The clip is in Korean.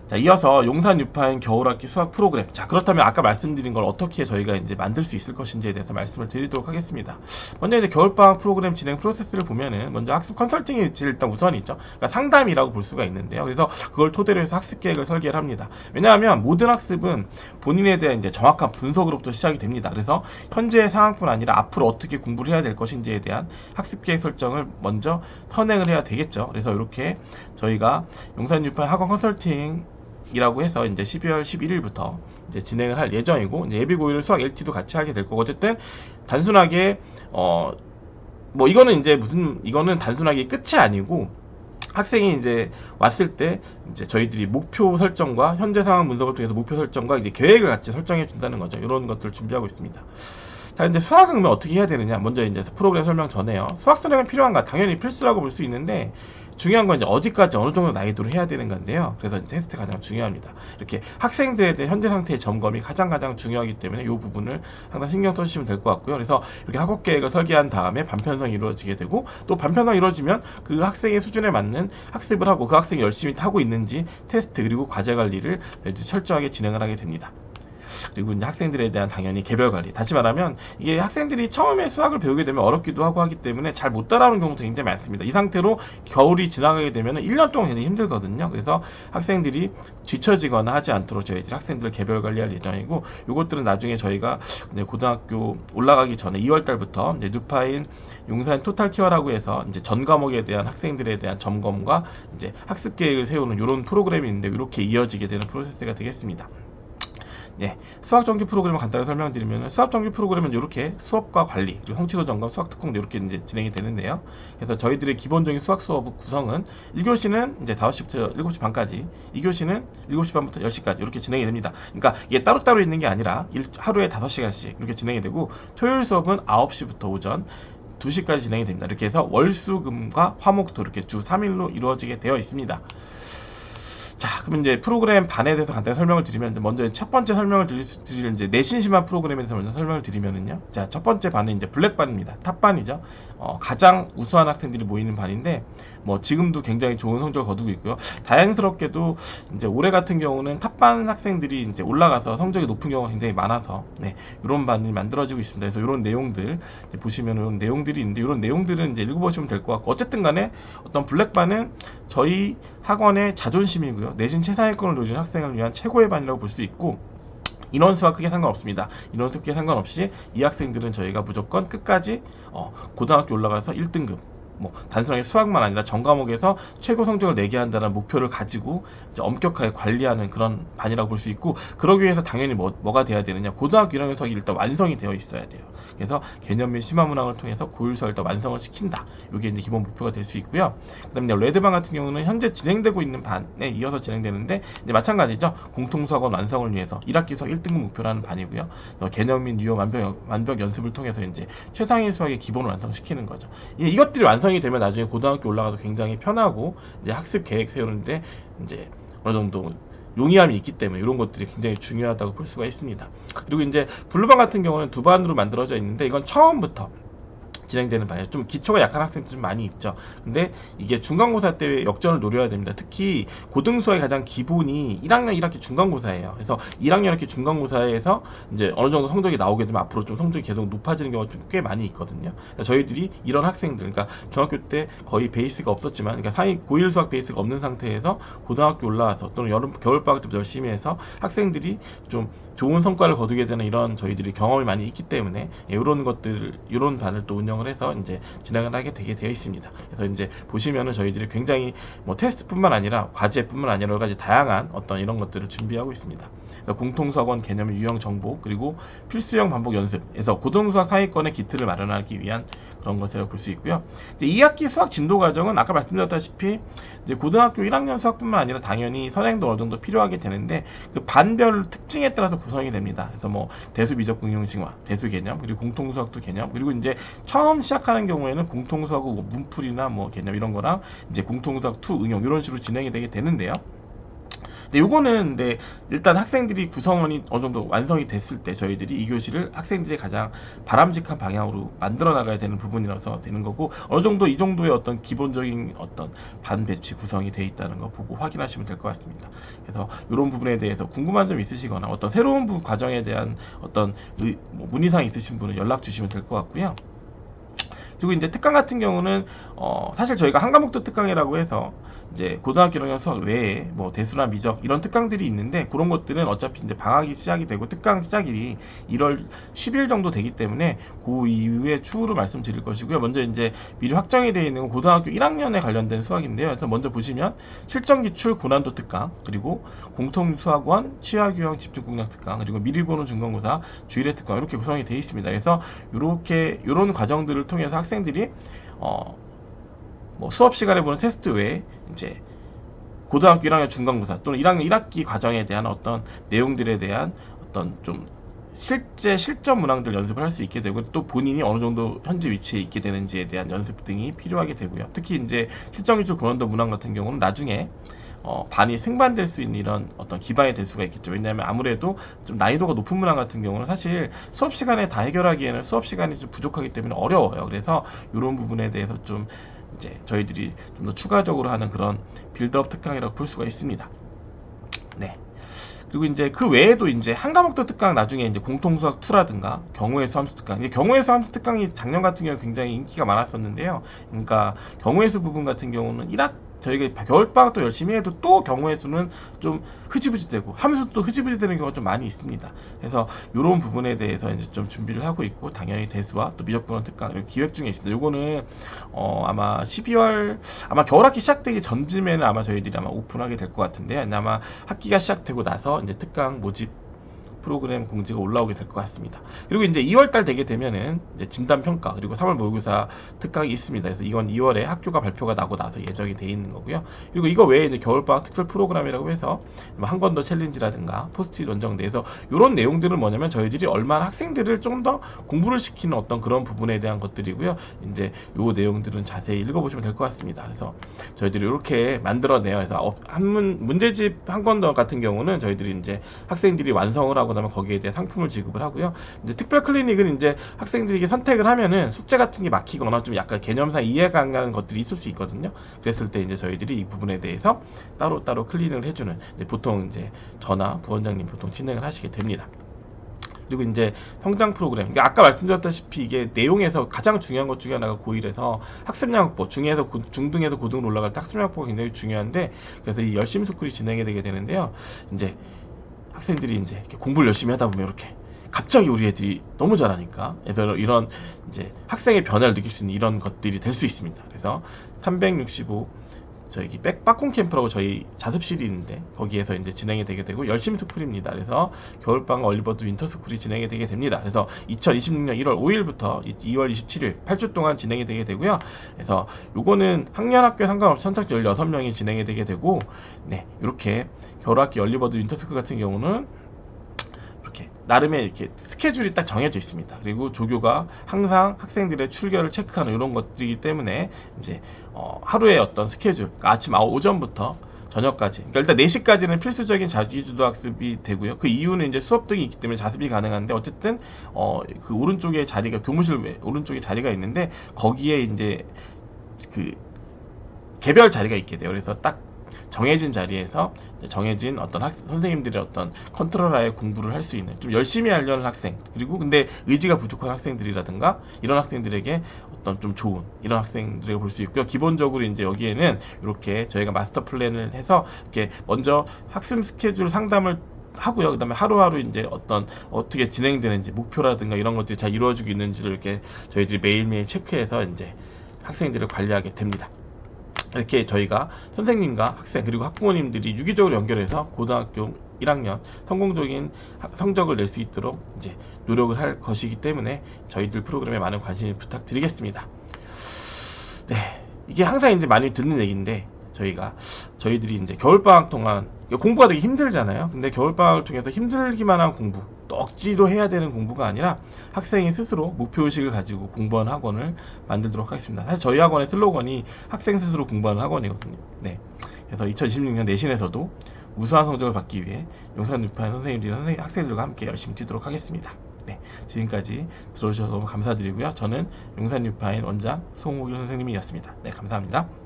자, 이어서 용산 유파인 겨울학기 수학 프로그램. 자, 그렇다면 아까 말씀드린 걸 어떻게 저희가 이제 만들 수 있을 것인지에 대해서 말씀을 드리도록 하겠습니다. 먼저 이제 겨울방학 프로그램 진행 프로세스를 보면은 먼저 학습 컨설팅이 제일 일단 우선이죠. 그러니까 상담이라고 볼 수가 있는데요. 그래서 그걸 토대로 해서 학습 계획을 설계를 합니다. 왜냐하면 모든 학습은 본인에 대한 이제 정확한 분석으로부터 시작이 됩니다. 그래서 현재의 상황뿐 아니라 앞으로 어떻게 공부를 해야 될 것인지에 대한 학습 계획 설정을 먼저 선행을 해야 되겠죠. 그래서 이렇게 저희가 용산 유파인 학원 컨설팅 이라고 해서 이제 12월 11일부터 이제 진행을 할 예정이고, 이제 예비고일 수학 LT도 같이 하게 될 거고, 어쨌든 단순하게 뭐 이거는 이제 이거는 단순하게 끝이 아니고, 학생이 이제 왔을 때 이제 저희들이 목표 설정과 현재 상황 분석을 통해서 목표 설정과 이제 계획을 같이 설정해 준다는 거죠. 이런 것들을 준비하고 있습니다. 자, 이제 수학은 그러면 어떻게 해야 되느냐? 먼저 이제 프로그램 설명 전에요. 수학 선행은 필요한가? 당연히 필수라고 볼 수 있는데, 중요한 건 이제 어디까지 어느 정도 난이도를 해야 되는 건데요. 그래서 이제 테스트가 가장 중요합니다. 이렇게 학생들에 대한 현재 상태의 점검이 가장 중요하기 때문에 이 부분을 항상 신경 써주시면 될 것 같고요. 그래서 이렇게 학업 계획을 설계한 다음에 반편성이 이루어지게 되고, 또 반편성이 이루어지면 그 학생의 수준에 맞는 학습을 하고 그 학생이 열심히 하고 있는지 테스트 그리고 과제 관리를 철저하게 진행을 하게 됩니다. 그리고 이제 학생들에 대한 당연히 개별 관리. 다시 말하면 이게 학생들이 처음에 수학을 배우게 되면 어렵기도 하고 하기 때문에 잘 못 따라오는 경우도 굉장히 많습니다. 이 상태로 겨울이 지나가게 되면 1년 동안 굉장히 힘들거든요. 그래서 학생들이 뒤처지거나 하지 않도록 저희들이 학생들을 개별 관리할 예정이고, 이것들은 나중에 저희가 고등학교 올라가기 전에 2월 달부터 뉴파인 용산 토탈 케어라고 해서 이제 전 과목에 대한 학생들에 대한 점검과 이제 학습 계획을 세우는 이런 프로그램이 있는데, 이렇게 이어지게 되는 프로세스가 되겠습니다. 예, 수학 정규 프로그램을 간단히 설명드리면, 수학 정규 프로그램은 이렇게 수업과 관리, 그리고 성취도 점검, 수학 특공도 이렇게 이제 진행이 되는데요. 그래서 저희들의 기본적인 수학 수업 구성은 1교시는 이제 5시부터 7시 반까지, 2교시는 7시 반부터 10시까지 이렇게 진행이 됩니다. 그러니까 이게 따로따로 있는 게 아니라 하루에 5시간씩 이렇게 진행이 되고, 토요일 수업은 9시부터 오전 2시까지 진행이 됩니다. 이렇게 해서 월수금과 화목토 이렇게 주 3일로 이루어지게 되어 있습니다. 자, 그럼 이제 프로그램 반에 대해서 간단히 설명을 드리면, 먼저 첫 번째 설명을 드릴 이제 내신 심화 프로그램에 대해서 먼저 설명을 드리면은요. 자, 첫 번째 반은 이제 블랙반입니다. 탑반이죠. 가장 우수한 학생들이 모이는 반인데, 뭐 지금도 굉장히 좋은 성적을 거두고 있고요. 다행스럽게도 이제 올해 같은 경우는 탑반 학생들이 이제 올라가서 성적이 높은 경우가 굉장히 많아서, 네, 이런 반이 만들어지고 있습니다. 그래서 이런 내용들 이제 보시면 이런 내용들이 있는데, 이런 내용들은 이제 읽어보시면 될 것 같고, 어쨌든 간에 어떤 블랙반은 저희 학원의 자존심이고요. 내신 최상위권을 노리는 학생을 위한 최고의 반이라고 볼 수 있고, 인원수와 크게 상관없습니다. 인원수 크게 상관없이 이 학생들은 저희가 무조건 끝까지 고등학교 올라가서 1등급, 뭐 단순하게 수학만 아니라 전 과목에서 최고 성적을 내게 한다는 목표를 가지고 이제 엄격하게 관리하는 그런 반이라고 볼 수 있고, 그러기 위해서 당연히 뭐가 돼야 되느냐, 고등학교 1학년 수학이 일단 완성이 되어 있어야 돼요. 그래서 개념 및 심화 문항을 통해서 고율수를 일단 완성을 시킨다. 이게 이제 기본 목표가 될 수 있고요. 그다음에 레드반 같은 경우는 현재 진행되고 있는 반에 이어서 진행되는데, 이제 마찬가지죠. 공통수학원 완성을 위해서 1학기 수학 1등급 목표라는 반이고요. 개념 및 유형 완벽 연습을 통해서 이제 최상위 수학의 기본을 완성시키는 거죠. 이것들이 완성이 되면 나중에 고등학교 올라가서 굉장히 편하고, 이제 학습 계획 세우는데 이제 어느 정도 용이함이 있기 때문에 이런 것들이 굉장히 중요하다고 볼 수가 있습니다. 그리고 이제 블루반 같은 경우는 두 반으로 만들어져 있는데, 이건 처음부터 진행되는 반이에요. 좀 기초가 약한 학생들이 좀 많이 있죠. 근데 이게 중간고사 때 역전을 노려야 됩니다. 특히 고등수학의 가장 기본이 1학년 1학기 중간고사예요. 그래서 1학년 이렇게 중간고사에서 이제 어느 정도 성적이 나오게 되면 앞으로 좀 성적이 계속 높아지는 경우가 좀 꽤 많이 있거든요. 저희들이 이런 학생들, 그러니까 중학교 때 거의 베이스가 없었지만, 그러니까 상위 고1 수학 베이스가 없는 상태에서 고등학교 올라와서 또는 겨울방학 때부터 열심히 해서 학생들이 좀 좋은 성과를 거두게 되는 이런 저희들이 경험이 많이 있기 때문에, 이런 것들, 이런 반을 또 운영을 해서 이제 진행을 하게 되게 되어 있습니다. 그래서 이제 보시면은 저희들이 굉장히 뭐 테스트뿐만 아니라 과제뿐만 아니라 여러 가지 다양한 어떤 이런 것들을 준비하고 있습니다. 공통수학원 개념 유형 정보, 그리고 필수형 반복 연습에서 고등수학 상위권의 기틀을 마련하기 위한 그런 것이라고 볼 수 있고요. 이제 2학기 수학 진도 과정은 아까 말씀드렸다시피 이제 고등학교 1학년 수학뿐만 아니라 당연히 선행도 어느 정도 필요하게 되는데, 그 반별 특징에 따라서 구성이 됩니다. 그래서 뭐 대수 미적 응용식화, 대수 개념, 그리고 공통수학도 개념, 그리고 이제 처음 시작하는 경우에는 공통수학하고 뭐 문풀이나 뭐 개념 이런 거랑 이제 공통수학 2 응용 이런 식으로 진행이 되게 되는데요. 근데 요거는 근데 일단 학생들이 구성원이 어느 정도 완성이 됐을 때 저희들이 이 교실을 학생들이 가장 바람직한 방향으로 만들어 나가야 되는 부분이라서 되는 거고, 어느 정도 이 정도의 어떤 기본적인 어떤 반 배치 구성이 돼 있다는 거 보고 확인하시면 될 것 같습니다. 그래서 이런 부분에 대해서 궁금한 점 있으시거나 어떤 새로운 과정에 대한 어떤 문의사항 있으신 분은 연락 주시면 될 것 같고요. 그리고 이제 특강 같은 경우는 사실 저희가 한과목도 특강이라고 해서 이제 고등학교 1학년 수학 외에 뭐 대수나 미적 이런 특강들이 있는데, 그런 것들은 어차피 이제 방학이 시작이 되고 특강 시작일이 1월 10일 정도 되기 때문에 그 이후에 추후로 말씀드릴 것이고요. 먼저 이제 미리 확정이 되어 있는 고등학교 1학년에 관련된 수학인데요. 그래서 먼저 보시면 실전기출 고난도 특강, 그리고 공통수학원 취하규형 집중공략 특강, 그리고 미리 보는 중간고사 주일의 특강, 이렇게 구성이 되어 있습니다. 그래서 이런 과정들을 통해서 학생들이 뭐 수업 시간에 보는 테스트 외에 이제 고등학교 1학년 중간고사 또는 1학년 1학기 과정에 대한 어떤 내용들에 대한 어떤 좀 실제 실전 문항들 연습을 할 수 있게 되고, 또 본인이 어느 정도 현재 위치에 있게 되는지에 대한 연습 등이 필요하게 되고요. 특히 이제 실전기출 고난도 문항 같은 경우는 나중에 반이 승반될 수 있는 이런 어떤 기반이 될 수가 있겠죠. 왜냐하면 아무래도 좀 난이도가 높은 문항 같은 경우는 사실 수업 시간에 다 해결하기에는 수업 시간이 좀 부족하기 때문에 어려워요. 그래서 이런 부분에 대해서 좀 이제 저희들이 좀 더 추가적으로 하는 그런 빌드업 특강이라고 볼 수가 있습니다. 네. 그리고 이제 그 외에도 이제 한 과목도 특강, 나중에 이제 공통수학 2라든가 경우의 수 함수 특강. 이제 경우의 수 함수 특강이 작년 같은 경우 굉장히 인기가 많았었는데요. 그러니까 경우의 수 부분 같은 경우는 저희가 겨울방학 도 열심히 해도 또 경우의 수는 좀 흐지부지되고 함수도 흐지부지되는 경우가 좀 많이 있습니다. 그래서 이런 부분에 대해서 이제 좀 준비를 하고 있고, 당연히 대수와 또 미적분원 특강 이런 기획 중에 있습니다. 요거는 아마 12월 아마 겨울학기 시작되기 전쯤에는 아마 저희들이 아마 오픈하게 될 것 같은데요. 아마 학기가 시작되고 나서 이제 특강 모집 프로그램 공지가 올라오게 될 것 같습니다. 그리고 이제 2월달 되게 되면은 이제 진단평가, 그리고 3월 모의고사 특강이 있습니다. 그래서 이건 2월에 학교가 발표가 나고 나서 예정이 돼 있는 거고요. 그리고 이거 외에 이제 겨울방학 특별 프로그램이라고 해서 한 권 더 챌린지라든가 포스트잇 원정대에서 이런 내용들은 뭐냐면 저희들이 얼마나 학생들을 좀 더 공부를 시키는 어떤 그런 부분에 대한 것들이고요. 이제 요 내용들은 자세히 읽어보시면 될 것 같습니다. 그래서 저희들이 이렇게 만들어내요. 그래서 문제집 한 권 더 같은 경우는 저희들이 이제 학생들이 완성을 하고 나면 거기에 대해 상품을 지급을 하고요. 이제 특별 클리닉은 이제 학생들에게 선택을 하면은 숙제 같은 게 막히거나 좀 약간 개념상 이해가 안 가는 것들이 있을 수 있거든요. 그랬을 때 이제 저희들이 이 부분에 대해서 따로 클리닉을 해주는, 보통 이제 저나 부원장님 보통 진행을 하시게 됩니다. 그리고 이제 성장 프로그램, 그러니까 아까 말씀드렸다시피 이게 내용에서 가장 중요한 것 중에 하나가 고1에서 학습량 확보, 중등에서 고등으로 올라갈 때 학습량 확보가 굉장히 중요한데, 그래서 이 열심 스쿨이 진행이 되게 되는데요. 이제 학생들이 이제 공부를 열심히 하다 보면 이렇게 갑자기 우리 애들이 너무 잘하니까, 그래서 이런 이제 학생의 변화를 느낄 수 있는 이런 것들이 될 수 있습니다. 그래서 365 저희 빠꿈 캠프라고 저희 자습실이 있는데 거기에서 이제 진행이 되게 되고, 열심 스쿨입니다. 그래서 겨울방학 얼리버드 윈터 스쿨이 진행이 되게 됩니다. 그래서 2026년 1월 5일부터 2월 27일 8주 동안 진행이 되게 되고요. 그래서 요거는 학년 학교 상관없이 선착순 16명이 진행이 되게 되고, 네, 이렇게 겨울학기 얼리버드 윈터 스쿨 같은 경우는 이렇게 나름의 이렇게 스케줄이 딱 정해져 있습니다. 그리고 조교가 항상 학생들의 출결을 체크하는 이런 것들이기 때문에 이제 하루의 어떤 스케줄, 그러니까 아침 오전부터 저녁까지, 그러니까 일단 4시까지는 필수적인 자기주도 학습이 되고요. 그 이유는 이제 수업 등이 있기 때문에 자습이 가능한데, 어쨌든 그 오른쪽에 자리가, 교무실 오른쪽에 자리가 있는데 거기에 이제 그 개별 자리가 있게 돼요. 그래서 딱 정해진 자리에서 정해진 어떤 선생님들의 어떤 컨트롤하에 공부를 할 수 있는, 좀 열심히 하려는 학생, 그리고 근데 의지가 부족한 학생들이라든가 이런 학생들에게 어떤 좀 좋은 이런 학생들을 볼 수 있고요. 기본적으로 이제 여기에는 이렇게 저희가 마스터 플랜을 해서 이렇게 먼저 학습 스케줄 상담을 하고요. 그 다음에 하루하루 이제 어떻게 진행되는지, 목표라든가 이런 것들이 잘 이루어지고 있는지를 이렇게 저희들이 매일매일 체크해서 이제 학생들을 관리하게 됩니다. 이렇게 저희가 선생님과 학생 그리고 학부모님들이 유기적으로 연결해서 고등학교 1학년 성공적인 성적을 낼 수 있도록 이제 노력을 할 것이기 때문에 저희들 프로그램에 많은 관심 부탁드리겠습니다. 네, 이게 항상 이제 많이 듣는 얘기인데, 저희들이 이제 겨울방학 동안 공부가 되게 힘들잖아요. 근데 겨울방학을 통해서 힘들기만 한 공부, 또 억지로 해야 되는 공부가 아니라 학생이 스스로 목표의식을 가지고 공부하는 학원을 만들도록 하겠습니다. 사실 저희 학원의 슬로건이 학생 스스로 공부하는 학원이거든요. 네. 그래서 2026년 내신에서도 우수한 성적을 받기 위해 용산 뉴파인 선생님들이 학생들과 함께 열심히 뛰도록 하겠습니다. 네, 지금까지 들어주셔서 너무 감사드리고요. 저는 용산 뉴파인 원장 송호길 선생님이었습니다. 네, 감사합니다.